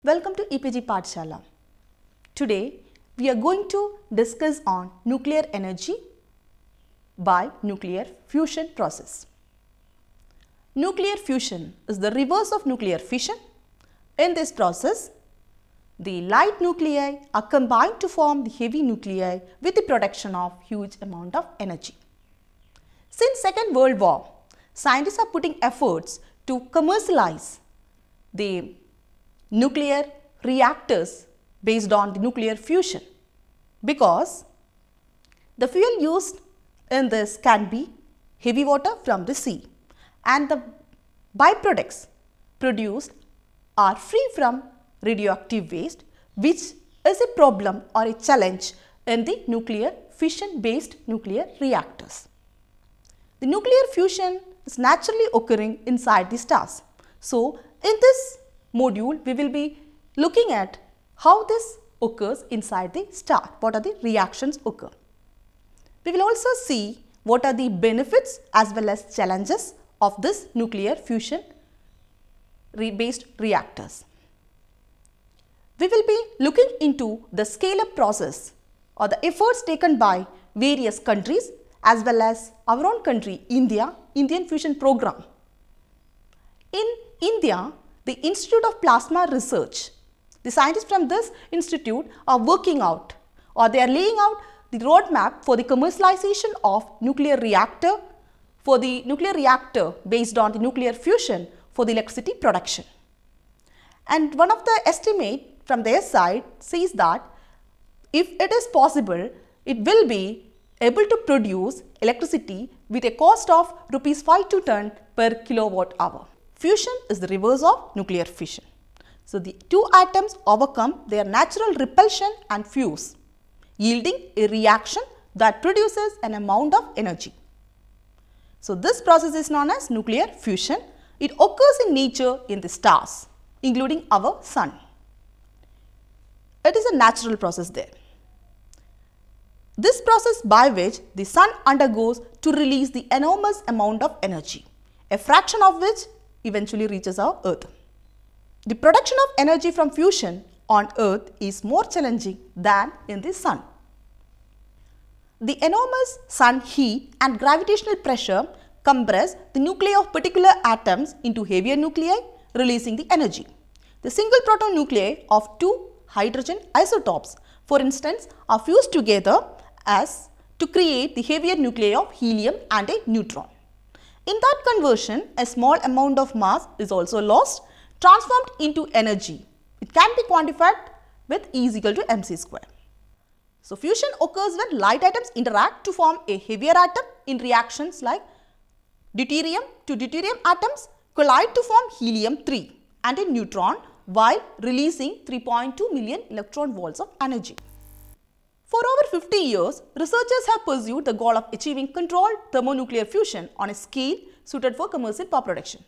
Welcome to EPG Pathshala. Today we are going to discuss on nuclear energy by nuclear fusion process. Nuclear fusion is the reverse of nuclear fission. In this process, the light nuclei are combined to form the heavy nuclei with the production of huge amount of energy. Since Second World War, scientists are putting efforts to commercialize the nuclear reactors based on the nuclear fusion, because the fuel used in this can be heavy water from the sea, and the byproducts produced are free from radioactive waste, which is a problem or a challenge in the nuclear fission based nuclear reactors. The nuclear fusion is naturally occurring inside the stars. So, in this module, we will be looking at how this occurs inside the star, what are the reactions occur. We will also see what are the benefits as well as challenges of this nuclear fusion based reactors. We will be looking into the scale up process or the efforts taken by various countries as well as our own country, Indian fusion program. In India, the Institute of Plasma Research, the scientists from this institute are working out, or they are laying out the roadmap for the commercialization of nuclear reactor, for the nuclear reactor based on the nuclear fusion for the electricity production. And one of the estimate from their side says that if it is possible, it will be able to produce electricity with a cost of rupees 5 to 10 per kilowatt hour. Fusion is the reverse of nuclear fission. So, the two atoms overcome their natural repulsion and fuse, yielding a reaction that produces an amount of energy. So, this process is known as nuclear fusion. It occurs in nature in the stars, including our sun. It is a natural process there. This process by which the sun undergoes to release the enormous amount of energy, a fraction of which eventually reaches our earth. The production of energy from fusion on earth is more challenging than in the sun. The enormous sun heat and gravitational pressure compress the nuclei of particular atoms into heavier nuclei, releasing the energy. The single proton nuclei of two hydrogen isotopes, for instance, are fused together as to create the heavier nuclei of helium and a neutron. In that conversion, a small amount of mass is also lost, transformed into energy. It can be quantified with E is equal to mc square. So, fusion occurs when light atoms interact to form a heavier atom in reactions like deuterium to deuterium atoms collide to form helium-3 and a neutron while releasing 3.2 million electron volts of energy. For over 50 years, researchers have pursued the goal of achieving controlled thermonuclear fusion on a scale suited for commercial power production.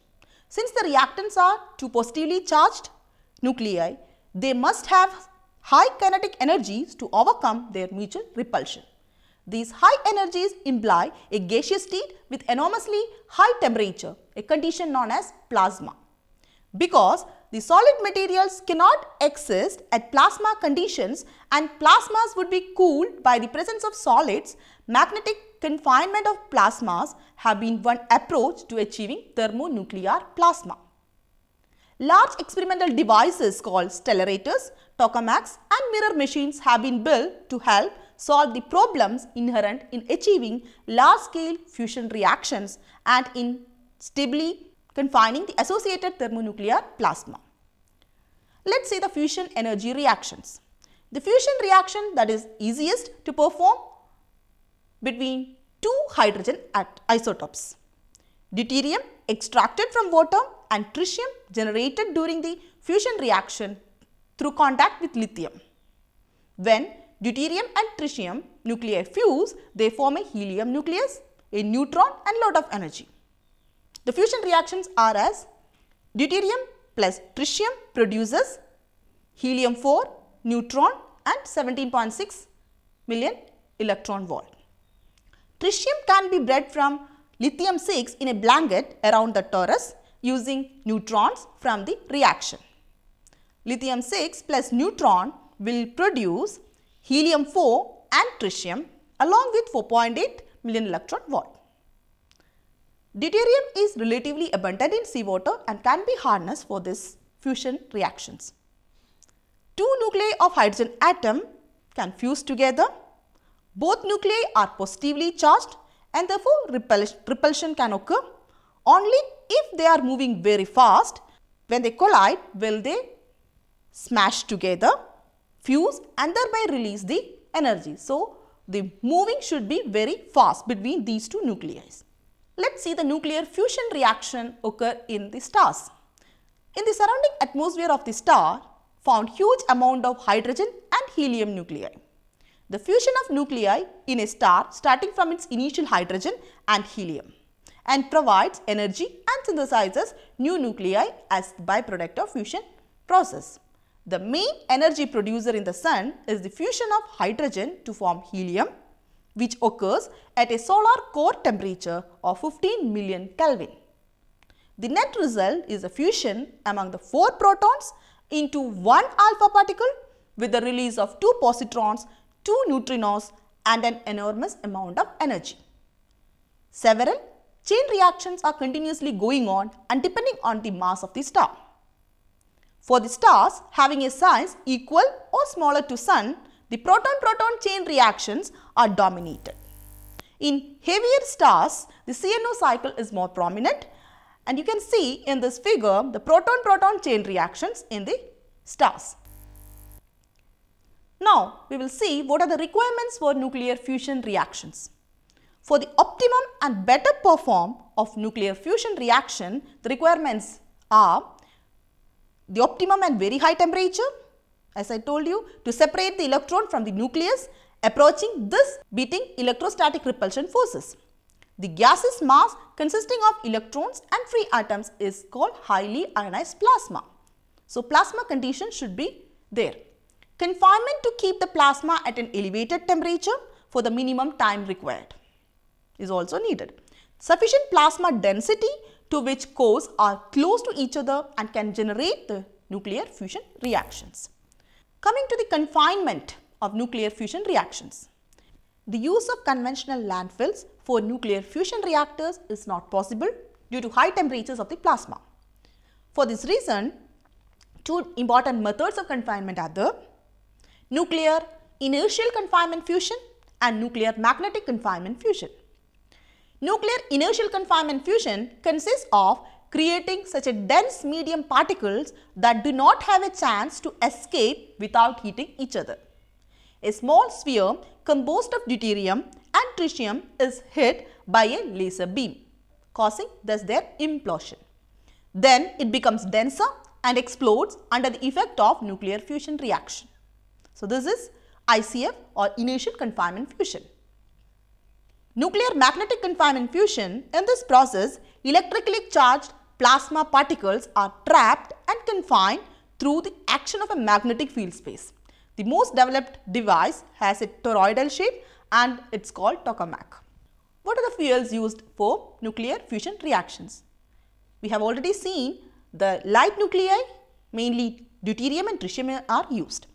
Since the reactants are two positively charged nuclei, they must have high kinetic energies to overcome their mutual repulsion. These high energies imply a gaseous state with enormously high temperature, a condition known as plasma. Because the solid materials cannot exist at plasma conditions and plasmas would be cooled by the presence of solids, magnetic confinement of plasmas have been one approach to achieving thermonuclear plasma. Large experimental devices called stellarators, tokamaks and mirror machines have been built to help solve the problems inherent in achieving large-scale fusion reactions and in stably confining the associated thermonuclear plasma. Let us see the fusion energy reactions. The fusion reaction that is easiest to perform between two hydrogen isotopes. Deuterium extracted from water and tritium generated during the fusion reaction through contact with lithium. When deuterium and tritium nuclei fuse, they form a helium nucleus, a neutron and lot of energy. The fusion reactions are as deuterium plus tritium produces helium-4, neutron and 17.6 million electron volt. Tritium can be bred from lithium-6 in a blanket around the torus using neutrons from the reaction. lithium-6 plus neutron will produce helium-4 and tritium along with 4.8 million electron volt. Deuterium is relatively abundant in seawater and can be harnessed for this fusion reactions. Two nuclei of hydrogen atom can fuse together. Both nuclei are positively charged and therefore repulsion can occur. Only if they are moving very fast, when they collide, will they smash together, fuse and thereby release the energy. So, the moving should be very fast between these two nuclei. Let's see the nuclear fusion reaction occur in the stars. In the surrounding atmosphere of the star, found huge amount of hydrogen and helium nuclei. The fusion of nuclei in a star starting from its initial hydrogen and helium and provides energy and synthesizes new nuclei as the byproduct of fusion process. The main energy producer in the sun is the fusion of hydrogen to form helium, which occurs at a solar core temperature of 15 million Kelvin. The net result is a fusion among the 4 protons into 1 alpha particle with the release of 2 positrons, 2 neutrinos and an enormous amount of energy. Several chain reactions are continuously going on and depending on the mass of the star. For the stars having a size equal or smaller to Sun, the proton-proton chain reactions are dominated. In heavier stars, the CNO cycle is more prominent and you can see in this figure the proton-proton chain reactions in the stars. Now, we will see what are the requirements for nuclear fusion reactions. For the optimum and better perform of nuclear fusion reaction, the requirements are the optimum and very high temperature, as I told you, to separate the electron from the nucleus, approaching this beating electrostatic repulsion forces. The gaseous mass consisting of electrons and free atoms is called highly ionized plasma. So, plasma condition should be there. Confinement to keep the plasma at an elevated temperature for the minimum time required is also needed. Sufficient plasma density to which cores are close to each other and can generate the nuclear fusion reactions. Coming to the confinement of nuclear fusion reactions. The use of conventional landfills for nuclear fusion reactors is not possible due to high temperatures of the plasma. For this reason, 2 important methods of confinement are the nuclear inertial confinement fusion and nuclear magnetic confinement fusion. Nuclear inertial confinement fusion consists of creating such a dense medium particles that do not have a chance to escape without hitting each other. A small sphere composed of deuterium and tritium is hit by a laser beam, causing thus their implosion. Then it becomes denser and explodes under the effect of nuclear fusion reaction. So, this is ICF or inertial confinement fusion. Nuclear magnetic confinement fusion, in this process, electrically charged plasma particles are trapped and confined through the action of a magnetic field space. The most developed device has a toroidal shape and it is called tokamak. What are the fuels used for nuclear fusion reactions? We have already seen the light nuclei, mainly deuterium and tritium are used.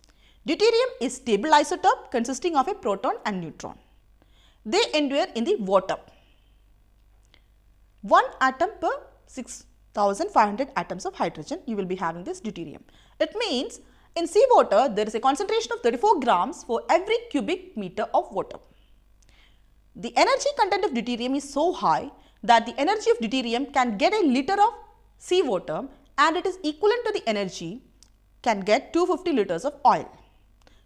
Deuterium is stable isotope consisting of a proton and neutron. They endure in the water. 1 atom per 6,500 atoms of hydrogen, you will be having this deuterium. It means in seawater, there is a concentration of 34 grams for every cubic meter of water. The energy content of deuterium is so high that the energy of deuterium can get a liter of seawater and it is equivalent to the energy can get 250 liters of oil.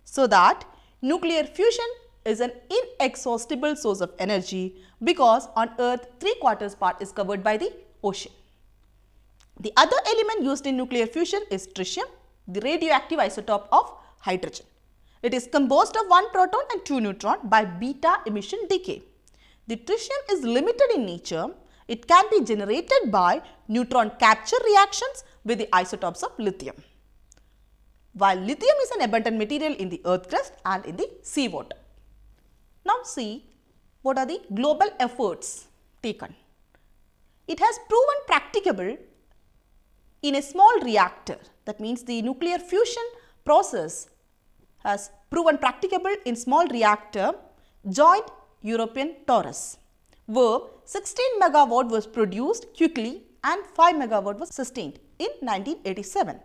So that nuclear fusion is an inexhaustible source of energy because on earth 3/4 part is covered by the ocean. The other element used in nuclear fusion is tritium, the radioactive isotope of hydrogen. It is composed of 1 proton and 2 neutron by beta emission decay. The tritium is limited in nature. It can be generated by neutron capture reactions with the isotopes of lithium. While lithium is an abundant material in the earth crust and in the seawater. Now see what are the global efforts taken. It has proven practicable in a small reactor. That means the nuclear fusion process has proven practicable in small reactor joint European torus, where 16 megawatt was produced quickly and 5 megawatt was sustained in 1987.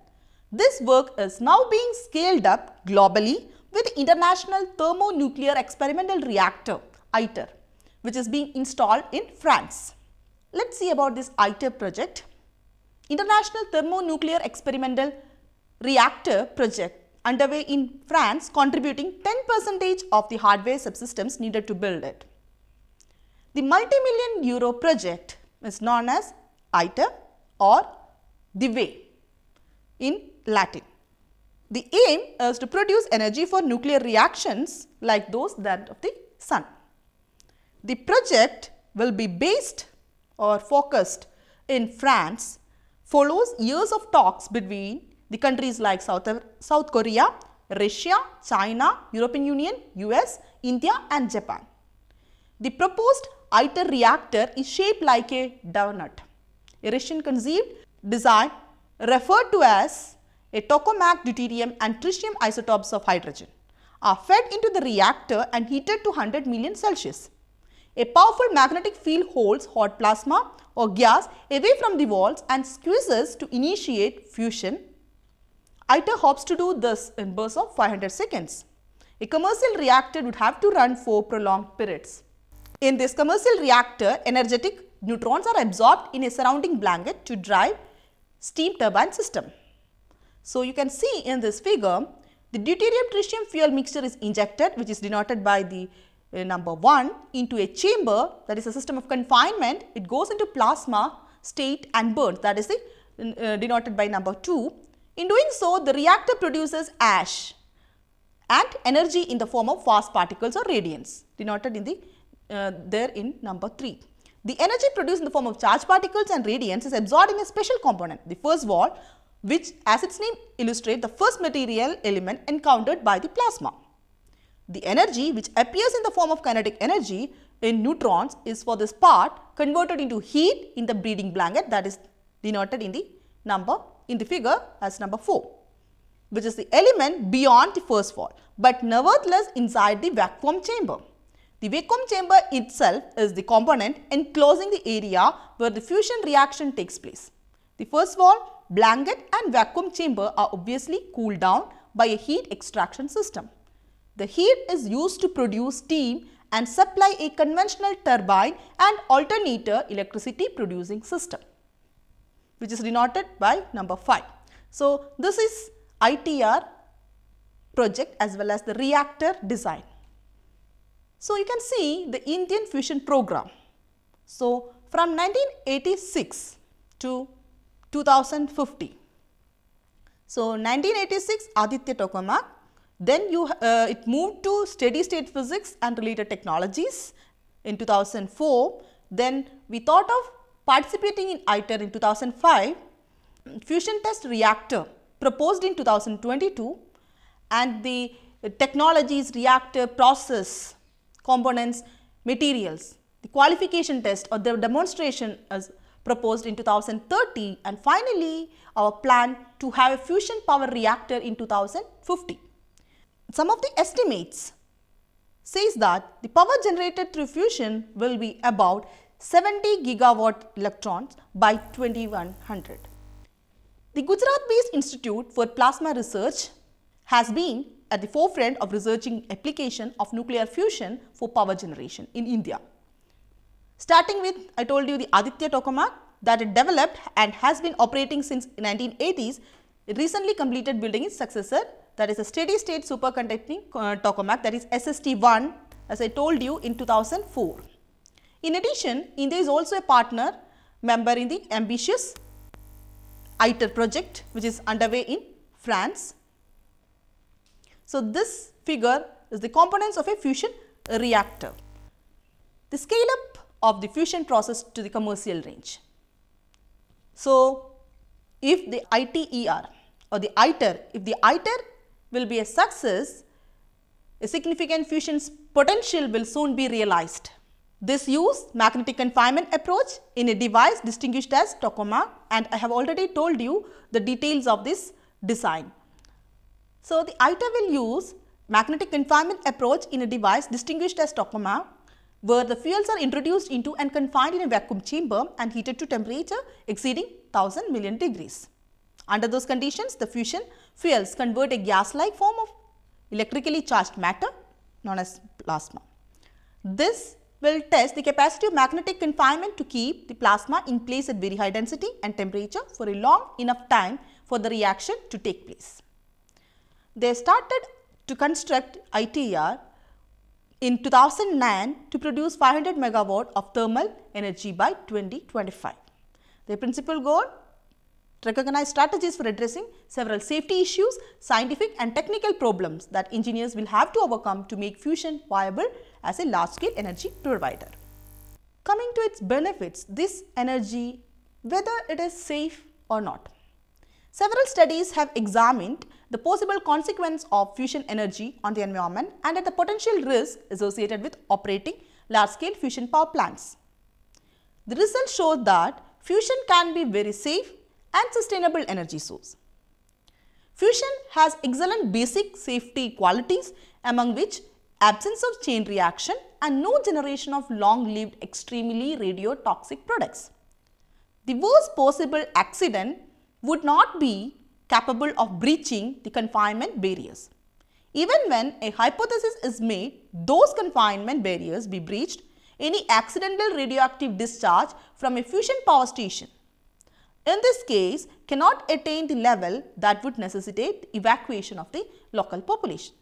This work is now being scaled up globally with the International Thermonuclear Experimental Reactor ITER, which is being installed in France. Let's see about this ITER project. International Thermonuclear Experimental Reactor project underway in France, contributing 10% of the hardware subsystems needed to build it. The multi-million euro project is known as ITER or the Way in Latin. The aim is to produce energy for nuclear reactions like those that of the sun. The project will be based or focused in France, follows years of talks between the countries like South Korea, Russia, China, European Union, US, India and Japan. The proposed ITER reactor is shaped like a donut. A Russian conceived design referred to as a tokamak deuterium and tritium isotopes of hydrogen are fed into the reactor and heated to 100 million Celsius. A powerful magnetic field holds hot plasma or gas away from the walls and squeezes to initiate fusion. ITER hopes to do this in bursts of 500 seconds. A commercial reactor would have to run for prolonged periods. In this commercial reactor, energetic neutrons are absorbed in a surrounding blanket to drive steam turbine system. So, you can see in this figure, the deuterium-tritium fuel mixture is injected, which is denoted by the number 1, into a chamber, that is a system of confinement. It goes into plasma state and burns, that is the denoted by number 2. In doing so, the reactor produces ash and energy in the form of fast particles or radiance, denoted in the there in number 3. The energy produced in the form of charged particles and radiance is absorbed in a special component, the first wall, which as its name illustrates, the first material element encountered by the plasma. The energy which appears in the form of kinetic energy in neutrons is for this part converted into heat in the breeding blanket, that is denoted in the figure as number 4, which is the element beyond the first wall, but nevertheless inside the vacuum chamber. The vacuum chamber itself is the component enclosing the area where the fusion reaction takes place. The first wall, blanket and vacuum chamber are obviously cooled down by a heat extraction system. The heat is used to produce steam and supply a conventional turbine and alternator electricity producing system, which is denoted by number 5. So, this is ITER project as well as the reactor design. So, you can see the Indian fusion program. So, from 1986 to 2050. So, 1986 Aditya tokamak, then it moved to steady state physics and related technologies in 2004. Then we thought of participating in ITER in 2005, fusion test reactor proposed in 2022, and the technologies, reactor process, components, materials, the qualification test or the demonstration is proposed in 2030, and finally our plan to have a fusion power reactor in 2050. Some of the estimates says that the power generated through fusion will be about 70 gigawatt electrons by 2100. The Gujarat-based Institute for Plasma Research has been at the forefront of researching application of nuclear fusion for power generation in India. Starting with, I told you, the Aditya tokamak that it developed and has been operating since 1980s, it recently completed building its successor, that is a steady state superconducting tokamak, that is SST1, as I told you, in 2004. In addition, India is also a partner member in the ambitious ITER project, which is underway in France. So, this figure is the components of a fusion reactor. The scale up of the fusion process to the commercial range. So, if the ITER or the ITER, if the ITER will be a success, a significant fusion potential will soon be realized. This uses magnetic confinement approach in a device distinguished as tokamak, and I have already told you the details of this design. So, the ITER will use magnetic confinement approach in a device distinguished as tokamak, where the fuels are introduced into and confined in a vacuum chamber and heated to temperature exceeding 1000 million degrees. Under those conditions, the fusion fuels convert a gas-like form of electrically charged matter known as plasma. This will test the capacity of magnetic confinement to keep the plasma in place at very high density and temperature for a long enough time for the reaction to take place. They started to construct ITER in 2009 to produce 500 megawatt of thermal energy by 2025. Their principal goal: recognize strategies for addressing several safety issues, scientific and technical problems that engineers will have to overcome to make fusion viable as a large-scale energy provider. Coming to its benefits, this energy, whether it is safe or not. Several studies have examined the possible consequence of fusion energy on the environment and at the potential risk associated with operating large-scale fusion power plants. The results show that fusion can be very safe and sustainable energy source. Fusion has excellent basic safety qualities, among which absence of chain reaction and no generation of long-lived extremely radiotoxic products. The worst possible accident would not be capable of breaching the confinement barriers. Even when a hypothesis is made, those confinement barriers be breached, any accidental radioactive discharge from a fusion power station, in this case, cannot attain the level that would necessitate evacuation of the local population.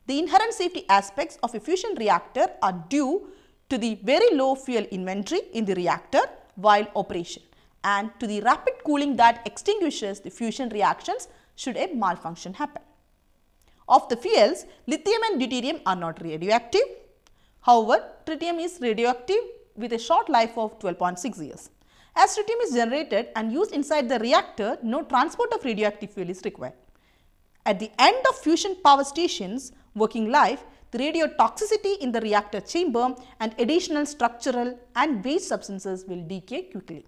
The inherent safety aspects of a fusion reactor are due to the very low fuel inventory in the reactor while operation and to the rapid cooling that extinguishes the fusion reactions should a malfunction happen. Of the fuels, lithium and deuterium are not radioactive. However, tritium is radioactive with a short life of 12.6 years. As tritium is generated and used inside the reactor, no transport of radioactive fuel is required. At the end of fusion power station's working life, the radiotoxicity in the reactor chamber and additional structural and waste substances will decay quickly.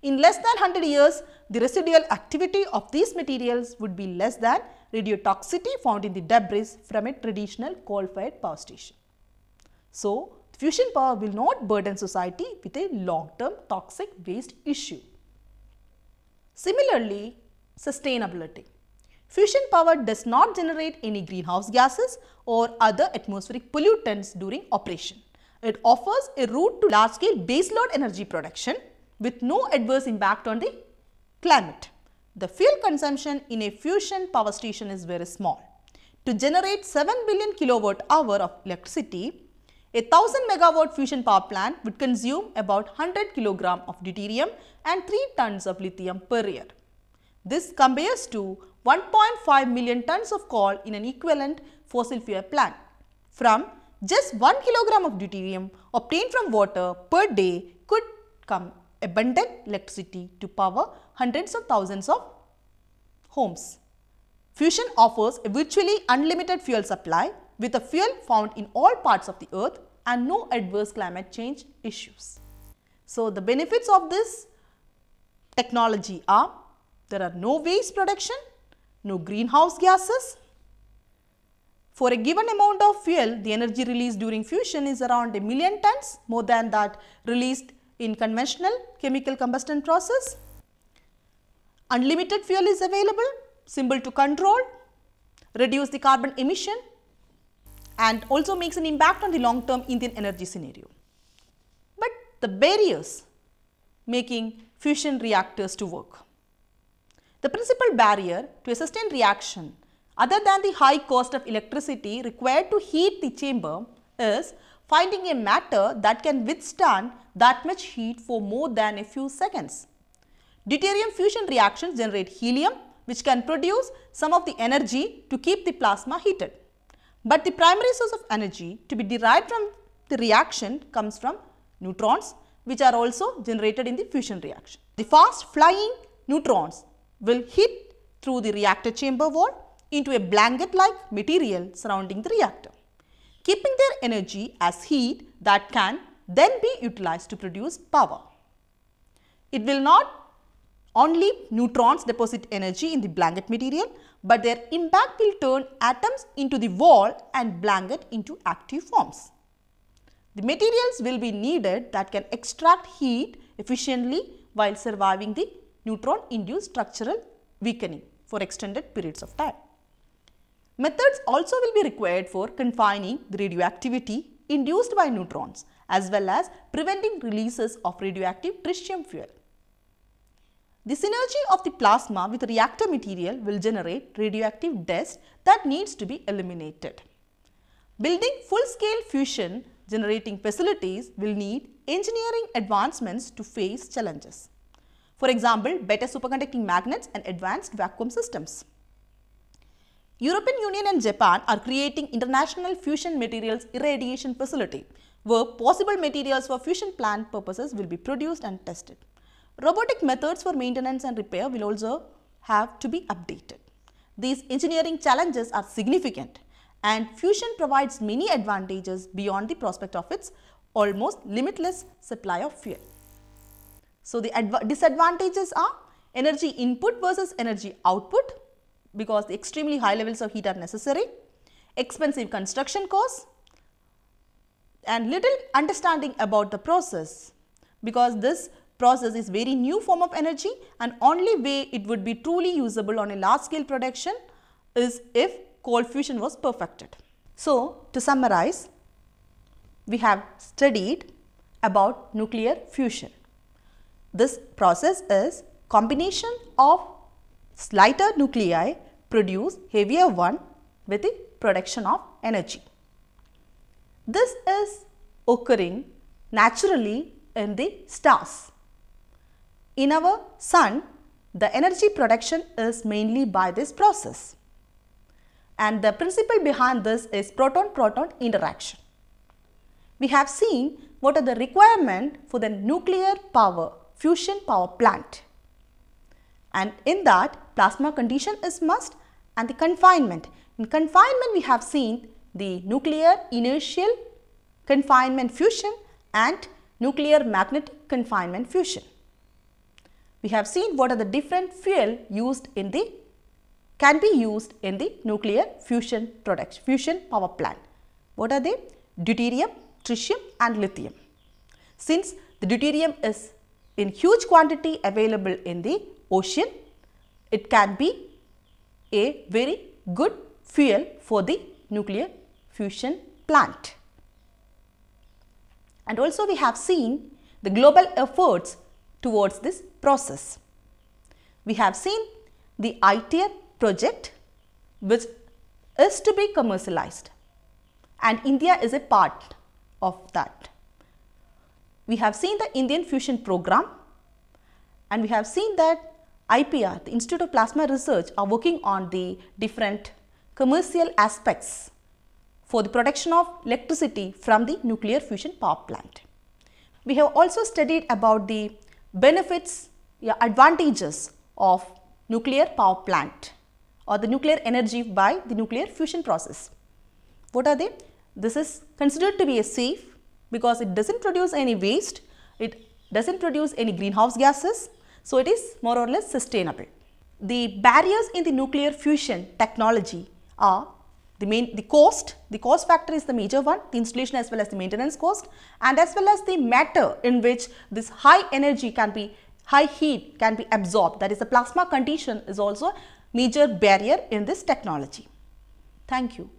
In less than 100 years, the residual activity of these materials would be less than radiotoxicity found in the debris from a traditional coal-fired power station. So, fusion power will not burden society with a long-term toxic waste issue. Similarly, sustainability. Fusion power does not generate any greenhouse gases or other atmospheric pollutants during operation. It offers a route to large-scale baseload energy production with no adverse impact on the climate. The fuel consumption in a fusion power station is very small. To generate 7 billion kilowatt hour of electricity, a 1000 megawatt fusion power plant would consume about 100 kilogram of deuterium and 3 tons of lithium per year. This compares to 1.5 million tons of coal in an equivalent fossil fuel plant. From just 1 kilogram of deuterium obtained from water per day could come abundant electricity to power hundreds of thousands of homes. Fusion offers a virtually unlimited fuel supply with a fuel found in all parts of the earth and no adverse climate change issues. So, the benefits of this technology are: there are no waste production, no greenhouse gases. For a given amount of fuel, the energy released during fusion is around 1 million tons, more than that released in conventional chemical combustion process. Unlimited fuel is available, simple to control, reduce the carbon emission, and also makes an impact on the long-term Indian energy scenario. But the barriers making fusion reactors to work. The principal barrier to a sustained reaction, other than the high cost of electricity required to heat the chamber, is finding a matter that can withstand that much heat for more than a few seconds. Deuterium fusion reactions generate helium, which can produce some of the energy to keep the plasma heated. But the primary source of energy to be derived from the reaction comes from neutrons, which are also generated in the fusion reaction. The fast flying neutrons will hit through the reactor chamber wall into a blanket-like material surrounding the reactor. keeping their energy as heat that can then be utilized to produce power. It will not only neutrons deposit energy in the blanket material, but their impact will turn atoms into the wall and blanket into active forms. The materials will be needed that can extract heat efficiently while surviving the neutron-induced structural weakening for extended periods of time. Methods also will be required for confining the radioactivity induced by neutrons as well as preventing releases of radioactive tritium fuel. The synergy of the plasma with reactor material will generate radioactive dust that needs to be eliminated. Building full-scale fusion generating facilities will need engineering advancements to face challenges. For example, better superconducting magnets and advanced vacuum systems. European Union and Japan are creating International Fusion Materials Irradiation Facility, where possible materials for fusion plant purposes will be produced and tested. Robotic methods for maintenance and repair will also have to be updated. These engineering challenges are significant, and fusion provides many advantages beyond the prospect of its almost limitless supply of fuel. So, the disadvantages are energy input versus energy output, because the extremely high levels of heat are necessary, expensive construction costs, and little understanding about the process, because this process is very new form of energy and only way it would be truly usable on a large scale production is if cold fusion was perfected. So, to summarize, we have studied about nuclear fusion. This process is combination of lighter nuclei produce heavier one with the production of energy. This is occurring naturally in the stars. In our sun, the energy production is mainly by this process, and the principle behind this is proton-proton interaction. We have seen what are the requirements for the nuclear power fusion power plant, and in that plasma condition is must, and the confinement. In confinement we have seen the nuclear inertial confinement fusion and nuclear magnetic confinement fusion. We have seen what are the different fuel used in the can be used in the nuclear fusion production, fusion power plant. What are they? Deuterium, tritium and lithium. Since the deuterium is in huge quantity available in the ocean, it can be a very good fuel for the nuclear fusion plant. And also we have seen the global efforts towards this process. We have seen the ITER project, which is to be commercialized, and India is a part of that. We have seen the Indian fusion program, and we have seen that IPR, the Institute of Plasma Research, are working on the different commercial aspects for the production of electricity from the nuclear fusion power plant. We have also studied about the benefits, advantages of nuclear power plant or the nuclear energy by the nuclear fusion process. What are they? This is considered to be a safe because it does not produce any waste, it does not produce any greenhouse gases, so it is more or less sustainable. The barriers in the nuclear fusion technology are the cost factor is the major one, the installation as well as the maintenance cost, and as well as the matter in which this high heat can be absorbed, that is the plasma condition is also major barrier in this technology. Thank you.